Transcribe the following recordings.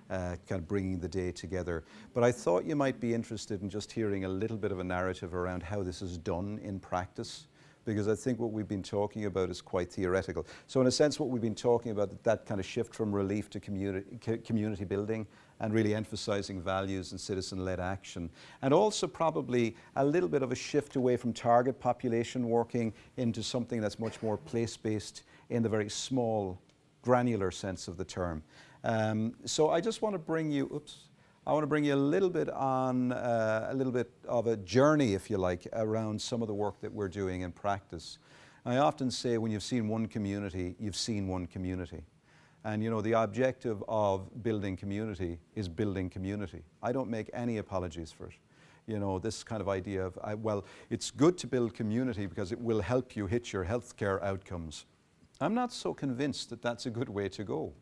kind of bringing the day together. But I thought you might be interested in just hearing a little bit of a narrative around how this is done in practice, because I think what we've been talking about is quite theoretical. So in a sense, what we've been talking about, that kind of shift from relief to community building, and really emphasizing values and citizen-led action. And also probably a little bit of a shift away from target population working into something that's much more place-based in the very small, granular sense of the term. So I just want to bring you, I want to bring you a little bit on a little bit of a journey, if you like, around some of the work that we're doing in practice. I often say when you've seen one community, you've seen one community. And you know, the objective of building community is building community. I don't make any apologies for it. You know, this kind of idea of, well, it's good to build community because it will help you hit your healthcare outcomes. I'm not so convinced that that's a good way to go.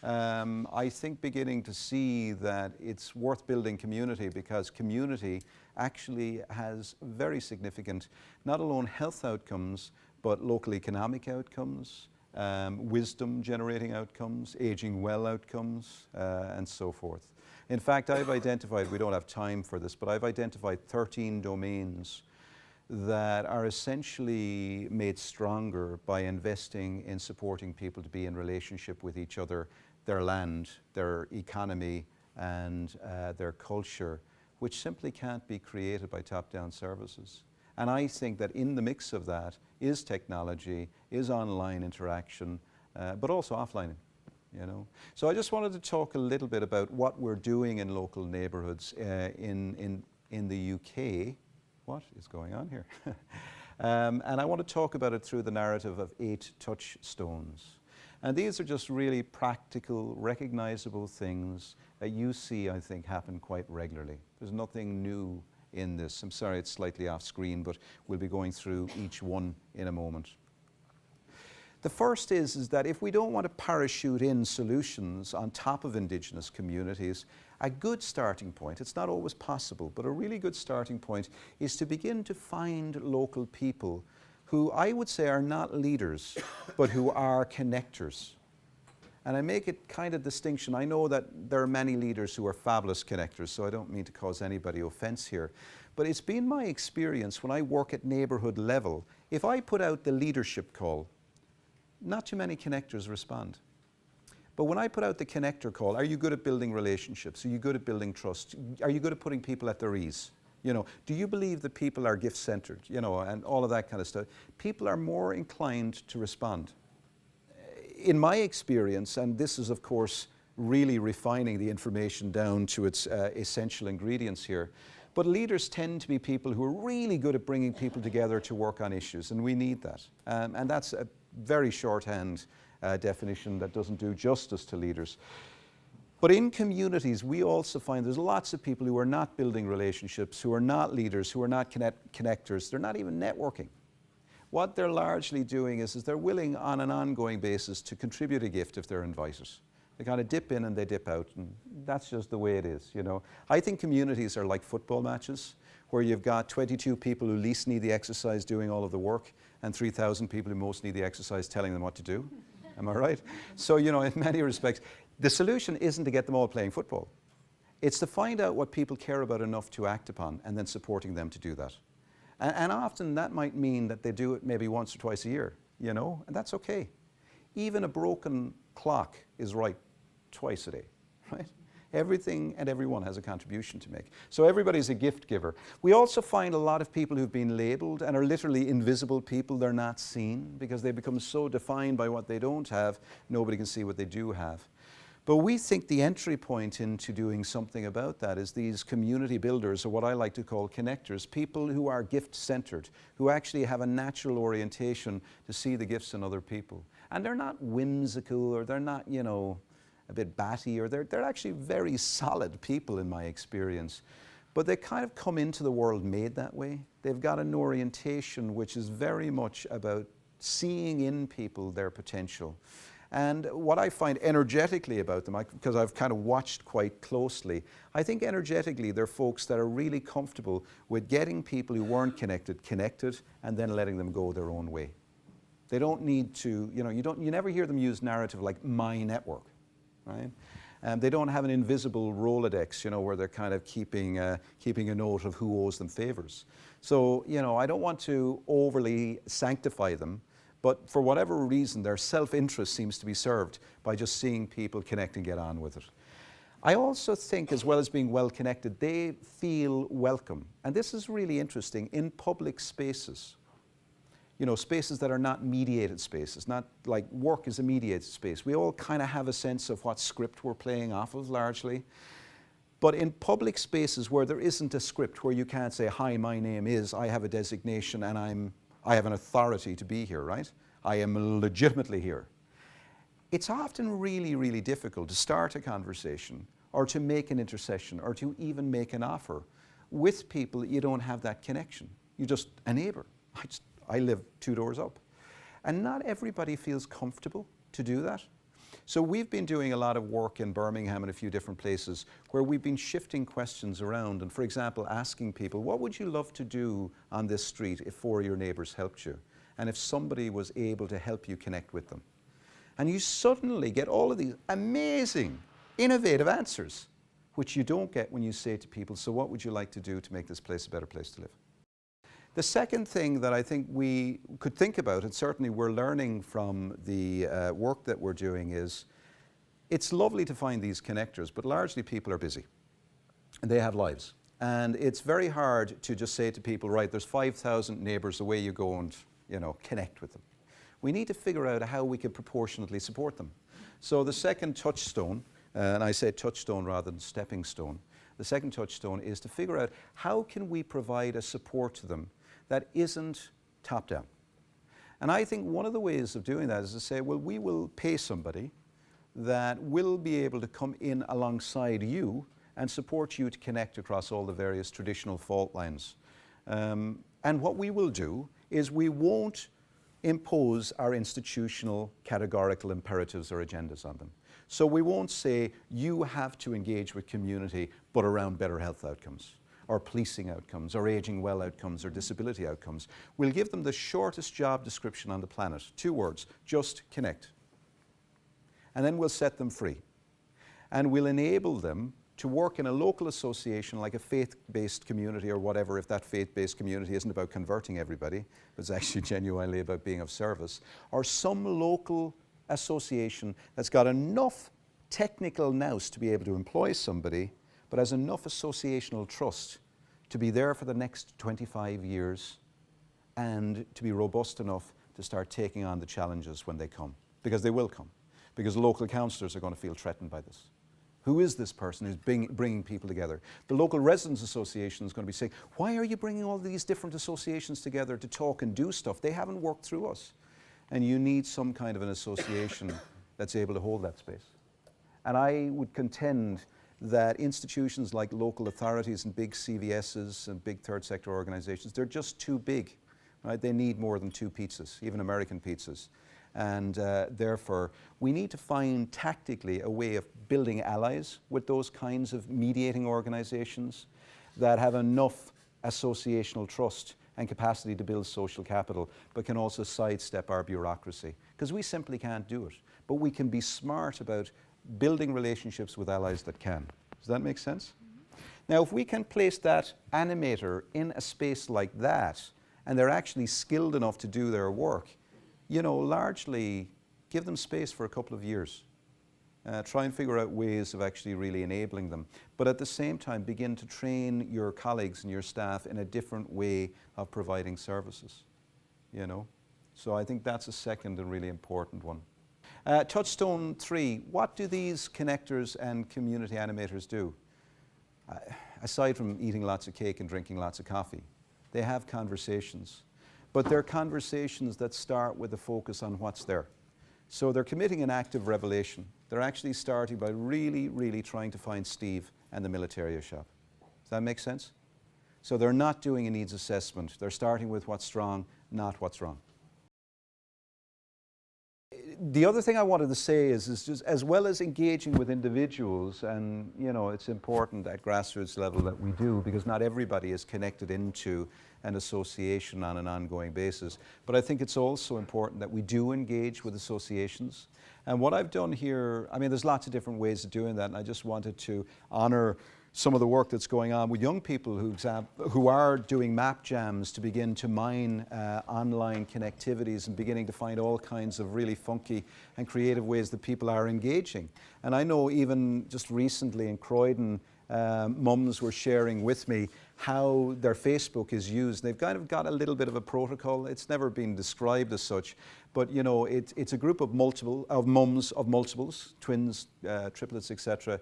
I think beginning to see that it's worth building community because community actually has very significant, not alone health outcomes, but local economic outcomes, wisdom generating outcomes, aging well outcomes, and so forth. In fact, I've identified, we don't have time for this, but I've identified 13 domains that are essentially made stronger by investing in supporting people to be in relationship with each other, their land, their economy, and their culture, which simply can't be created by top-down services. And I think that in the mix of that is technology, is online interaction, but also offline, you know. So I just wanted to talk a little bit about what we're doing in local neighbourhoods in the UK. What is going on here? And I want to talk about it through the narrative of 8 touchstones. And these are just really practical, recognizable things that you see, I think, happen quite regularly. There's nothing new in this. I'm sorry it's slightly off screen, but we'll be going through each one in a moment. The first is that if we don't want to parachute in solutions on top of Indigenous communities, a good starting point, it's not always possible, but a really good starting point is to begin to find local people who I would say are not leaders, but who are connectors. And I make it kind of distinction. I know that there are many leaders who are fabulous connectors, so I don't mean to cause anybody offense here. But it's been my experience when I work at neighborhood level, if I put out the leadership call, not too many connectors respond. But when I put out the connector call, are you good at building relationships? Are you good at building trust? Are you good at putting people at their ease? You know, do you believe that people are gift-centered? You know, and all of that kind of stuff. People are more inclined to respond. In my experience, and this is of course really refining the information down to its essential ingredients here, but leaders tend to be people who are really good at bringing people together to work on issues, and we need that. And that's a very shorthand definition that doesn't do justice to leaders. But in communities, we also find there's lots of people who are not building relationships, who are not leaders, who are not connectors, they're not even networking. What they're largely doing is they're willing on an ongoing basis to contribute a gift if they're invited. They kind of dip in and they dip out, and that's just the way it is, you know. I think communities are like football matches, where you've got 22 people who least need the exercise doing all of the work, and 3,000 people who most need the exercise telling them what to do. Am I right? So, you know, in many respects, the solution isn't to get them all playing football. It's to find out what people care about enough to act upon, and then supporting them to do that. And often that might mean that they do it maybe once or twice a year, you know, and that's okay. Even a broken clock is right twice a day, right? Everything and everyone has a contribution to make. So everybody's a gift giver. We also find a lot of people who've been labeled and are literally invisible people. They're not seen because they become so defined by what they don't have, nobody can see what they do have. But we think the entry point into doing something about that is these community builders, or what I like to call connectors, people who are gift-centered, who actually have a natural orientation to see the gifts in other people. And they're not whimsical, or they're not, you know, a bit batty, or they're actually very solid people in my experience. But they kind of come into the world made that way. They've got an orientation which is very much about seeing in people their potential. And what I find energetically about them, because I've kind of watched quite closely, I think energetically they're folks that are really comfortable with getting people who weren't connected, and then letting them go their own way. They don't need to, you know, you never hear them use narrative like my network, right? They don't have an invisible Rolodex, you know, where they're kind of keeping a note of who owes them favors. So, you know, I don't want to overly sanctify them, but for whatever reason, their self-interest seems to be served by just seeing people connect and get on with it. I also think, as well as being well connected, they feel welcome. And this is really interesting in public spaces. You know, spaces that are not mediated spaces, not like work is a mediated space. We all kind of have a sense of what script we're playing off of largely. But in public spaces where there isn't a script, where you can't say, hi, my name is, I have a designation and I have an authority to be here, right? I am legitimately here. It's often really, really difficult to start a conversation or to make an intercession or to even make an offer with people that you don't have that connection. You're just a neighbor. I live 2 doors up. And not everybody feels comfortable to do that. So we've been doing a lot of work in Birmingham and a few different places where we've been shifting questions around and, for example, asking people, what would you love to do on this street if 4 of your neighbors helped you? And if somebody was able to help you connect with them? And you suddenly get all of these amazing, innovative answers, which you don't get when you say to people, so what would you like to do to make this place a better place to live? The second thing that I think we could think about, and certainly we're learning from the work that we're doing, is it's lovely to find these connectors, but largely people are busy and they have lives. And it's very hard to just say to people, right, there's 5,000 neighbors, away you go and, you know, connect with them. We need to figure out how we can proportionately support them. So the second touchstone, and I say touchstone rather than stepping stone, the second touchstone is to figure out how can we provide a support to them that isn't top-down. And I think one of the ways of doing that is to say, well, we will pay somebody that will be able to come in alongside you and support you to connect across all the various traditional fault lines. And what we will do is we won't impose our institutional categorical imperatives or agendas on them. So we won't say, you have to engage with community, but around better health outcomes, or policing outcomes, or aging well outcomes, or disability outcomes. We'll give them the shortest job description on the planet, 2 words, just connect. And then we'll set them free. And we'll enable them to work in a local association like a faith-based community or whatever, if that faith-based community isn't about converting everybody, but it's actually genuinely about being of service, or some local association that's got enough technical nous to be able to employ somebody, but has enough associational trust to be there for the next 25 years and to be robust enough to start taking on the challenges when they come, because they will come, because local councillors are going to feel threatened by this. Who is this person who's bringing people together? The local residents association is going to be saying, why are you bringing all these different associations together to talk and do stuff? They haven't worked through us. And you need some kind of an association that's able to hold that space. And I would contend that institutions like local authorities and big CVSs and big third sector organizations, they're just too big, right? They need more than 2 pizzas, even American pizzas. And therefore, we need to find tactically a way of building allies with those kinds of mediating organizations that have enough associational trust and capacity to build social capital, but can also sidestep our bureaucracy. Because we simply can't do it. But we can be smart about building relationships with allies that can. Does that make sense? Mm-hmm. Now, if we can place that animator in a space like that, and they're actually skilled enough to do their work, you know, largely give them space for a couple of years. Try and figure out ways of actually really enabling them. But at the same time, begin to train your colleagues and your staff in a different way of providing services, you know. So I think that's a second and really important one. Touchstone 3, what do these connectors and community animators do? Aside from eating lots of cake and drinking lots of coffee, they have conversations. But they're conversations that start with a focus on what's there. So they're committing an act of revelation. They're actually starting by really, really trying to find Steve and the Militaria shop. Does that make sense? So they're not doing a needs assessment. They're starting with what's strong, not what's wrong. The other thing I wanted to say is just as well as engaging with individuals, and you know, it's important at grassroots level that we do, because not everybody is connected into an association on an ongoing basis. But I think it's also important that we do engage with associations. And what I've done here, I mean, there's lots of different ways of doing that, and I just wanted to honor some of the work that's going on with young people who are doing map jams to begin to mine online connectivities and beginning to find all kinds of really funky and creative ways that people are engaging. And I know even just recently in Croydon, mums were sharing with me how their Facebook is used. They've kind of got a little bit of a protocol. It's never been described as such, but you know, it's a group of mums of multiples, twins, triplets, etc.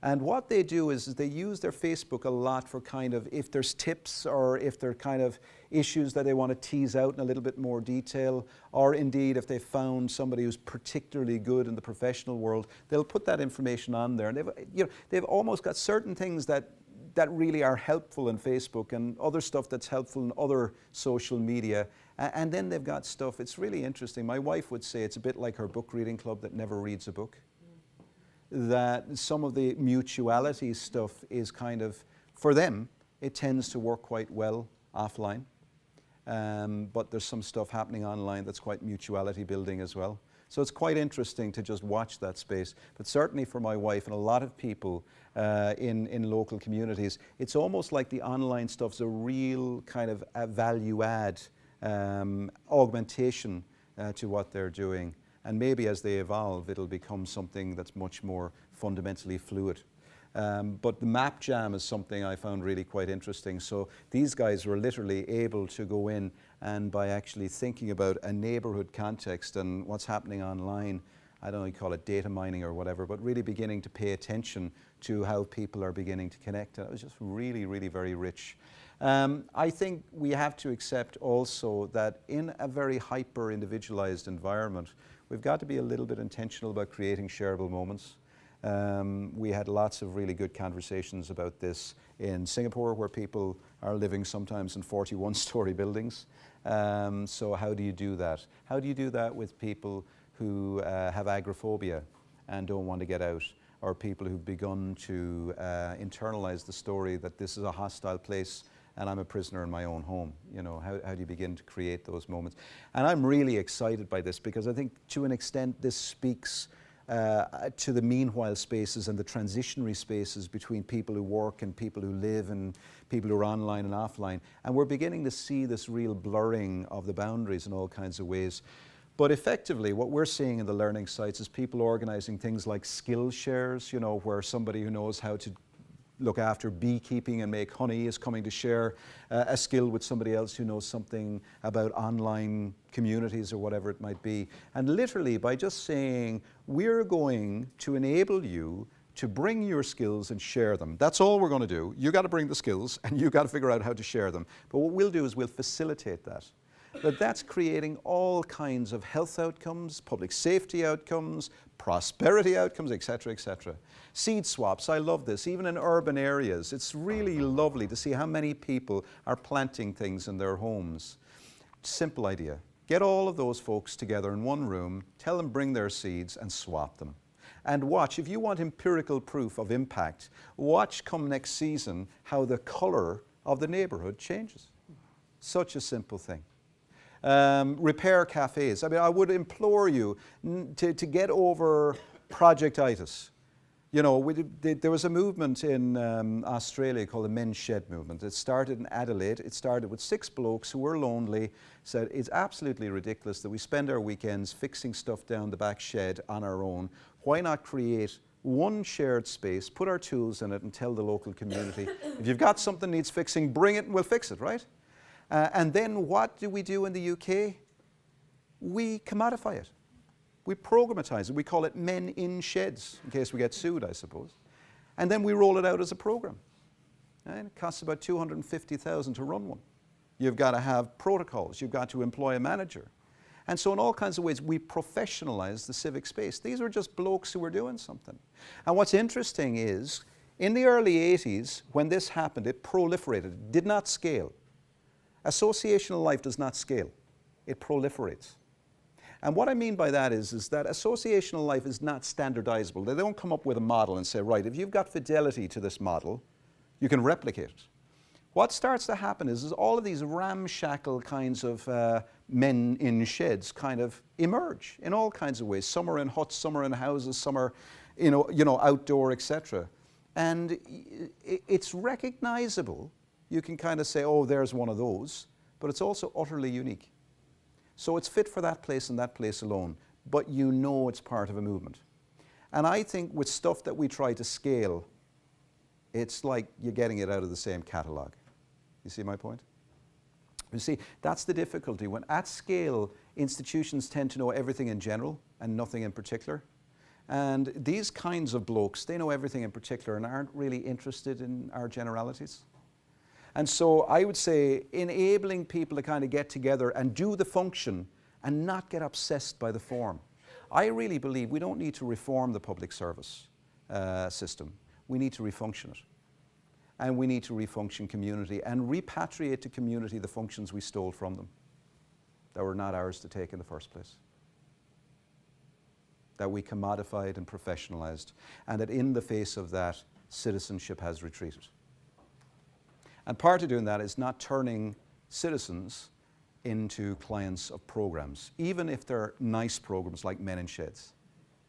And what they do is they use their Facebook a lot for kind of, if there's tips or if there are kind of issues that they want to tease out in a little bit more detail, or indeed if they found somebody who's particularly good in the professional world, they'll put that information on there. And they've almost got certain things that really are helpful in Facebook and other stuff that's helpful in other social media. And then they've got stuff, it's really interesting. My wife would say it's a bit like her book reading club that never reads a book. That some of the mutuality stuff is kind of, for them, it tends to work quite well offline. But there's some stuff happening online that's quite mutuality building as well. So it's quite interesting to just watch that space. But certainly for my wife and a lot of people in local communities, it's almost like the online stuff's a real kind of a value add augmentation to what they're doing. And maybe as they evolve, it'll become something that's much more fundamentally fluid. But the map jam is something I found really quite interesting. So these guys were literally able to go in and by actually thinking about a neighborhood context and what's happening online, I don't know, you call it data mining or whatever, but really beginning to pay attention to how people are beginning to connect. And it was just really, really very rich. I think we have to accept also that in a very hyper-individualized environment, we've got to be a little bit intentional about creating shareable moments. We had lots of really good conversations about this in Singapore, where people are living sometimes in 41-story buildings. So how do you do that? How do you do that with people who have agoraphobia and don't want to get out, or people who've begun to internalize the story that this is a hostile place and I'm a prisoner in my own home? You know, how do you begin to create those moments? And I'm really excited by this because I think to an extent this speaks to the meanwhile spaces and the transitionary spaces between people who work and people who live and people who are online and offline. And we're beginning to see this real blurring of the boundaries in all kinds of ways. But effectively, what we're seeing in the learning sites is people organizing things like skill shares, you know, where somebody who knows how to look after beekeeping and make honey is coming to share a skill with somebody else who knows something about online communities or whatever it might be. And literally by just saying, we're going to enable you to bring your skills and share them. That's all we're going to do. You got to bring the skills and you got to figure out how to share them. But what we'll do is we'll facilitate that. But that's creating all kinds of health outcomes, public safety outcomes, prosperity outcomes, etc., etc. Seed swaps, I love this, even in urban areas. It's really lovely to see how many people are planting things in their homes. Simple idea. Get all of those folks together in one room, tell them bring their seeds and swap them. And watch, if you want empirical proof of impact, watch come next season how the color of the neighborhood changes. Such a simple thing. Repair cafes. I mean, I would implore you to get over projectitis. You know, there was a movement in Australia called the Men's Shed movement. It started in Adelaide. It started with 6 blokes who were lonely, said it's absolutely ridiculous that we spend our weekends fixing stuff down the back shed on our own. Why not create one shared space, put our tools in it and tell the local community, if you've got something that needs fixing, bring it and we'll fix it, right? And then what do we do in the UK? We commodify it. We programatize it. We call it Men in Sheds, in case we get sued, I suppose. And then we roll it out as a program. And it costs about $250,000 to run one. You've got to have protocols. You've got to employ a manager. And so in all kinds of ways, we professionalize the civic space. These were just blokes who were doing something. And what's interesting is, in the early 80s, when this happened, it proliferated. It did not scale. Associational life does not scale. It proliferates. And what I mean by that is that associational life is not standardizable. They don't come up with a model and say, right, if you've got fidelity to this model, you can replicate it. what starts to happen is all of these ramshackle kinds of men in sheds kind of emerge in all kinds of ways. Some are in huts, some are in houses, some are, outdoor, etc. And it's recognizable. You can kind of say, oh, there's one of those, but it's also utterly unique. So it's fit for that place and that place alone, but you know it's part of a movement. And I think with stuff that we try to scale, it's like you're getting it out of the same catalog. You see my point? You see, that's the difficulty. When at scale, institutions tend to know everything in general and nothing in particular. And these kinds of blokes, they know everything in particular and aren't really interested in our generalities. And so I would say enabling people to kind of get together and do the function and not get obsessed by the form. I really believe we don't need to reform the public service system. We need to refunction it. And we need to refunction community and repatriate to community the functions we stole from them that were not ours to take in the first place. That we commodified and professionalized, and that in the face of that, citizenship has retreated. And part of doing that is not turning citizens into clients of programs, even if they're nice programs like Men in Sheds,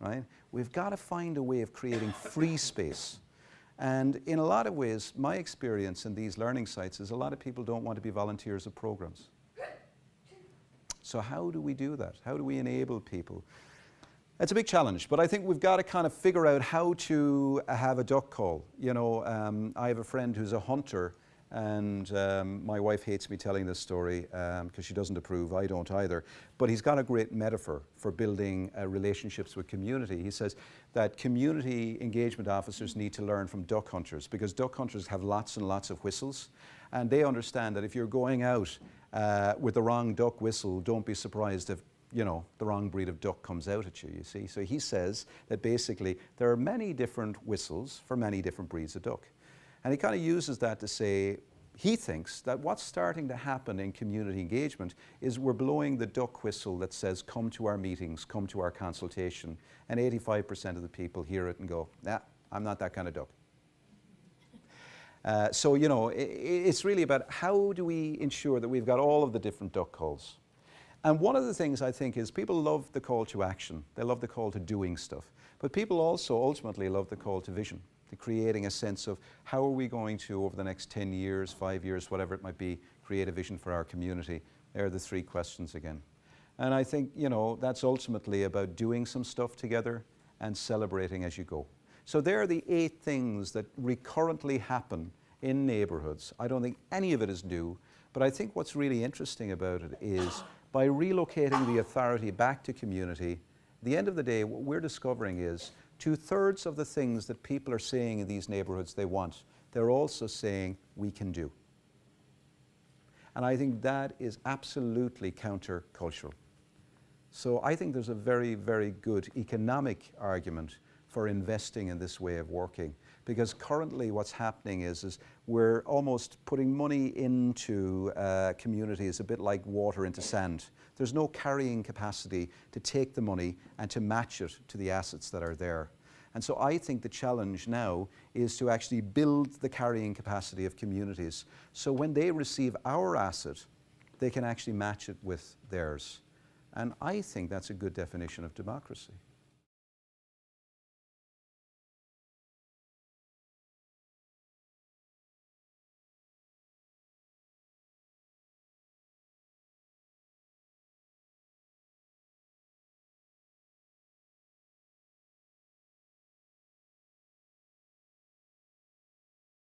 right? We've got to find a way of creating free space. And in a lot of ways, my experience in these learning sites is a lot of people don't want to be volunteers of programs. So how do we do that? How do we enable people? It's a big challenge, but I think we've got to kind of figure out how to have a duck call. I have a friend who's a hunter, and my wife hates me telling this story because she doesn't approve. I don't either. But he's got a great metaphor for building relationships with community. He says that community engagement officers need to learn from duck hunters, because duck hunters have lots and lots of whistles, and they understand that if you're going out with the wrong duck whistle, don't be surprised if the wrong breed of duck comes out at you, you see. So he says that basically there are many different whistles for many different breeds of duck. And he kind of uses that to say, he thinks that what's starting to happen in community engagement is we're blowing the duck whistle that says, come to our meetings, come to our consultation. And 85% of the people hear it and go, nah, I'm not that kind of duck. It's really about how do we ensure that we've got all of the different duck calls. And one of the things I think is people love the call to action. They love the call to doing stuff. But people also ultimately love the call to vision, to creating a sense of how are we going to, over the next 10 years, 5 years, whatever it might be, create a vision for our community. There are the three questions again. And I think, that's ultimately about doing some stuff together and celebrating as you go. So there are the 8 things that recurrently happen in neighborhoods. I don't think any of it is new, but I think what's really interesting about it is by relocating the authority back to community, at the end of the day, what we're discovering is 2/3 of the things that people are saying in these neighborhoods they want, they're also saying we can do. And I think that is absolutely countercultural. So I think there's a very, very good economic argument for investing in this way of working. Because currently what's happening is we're almost putting money into communities a bit like water into sand. There's no carrying capacity to take the money and to match it to the assets that are there. And so I think the challenge now is to actually build the carrying capacity of communities. So when they receive our asset, they can actually match it with theirs. And I think that's a good definition of democracy.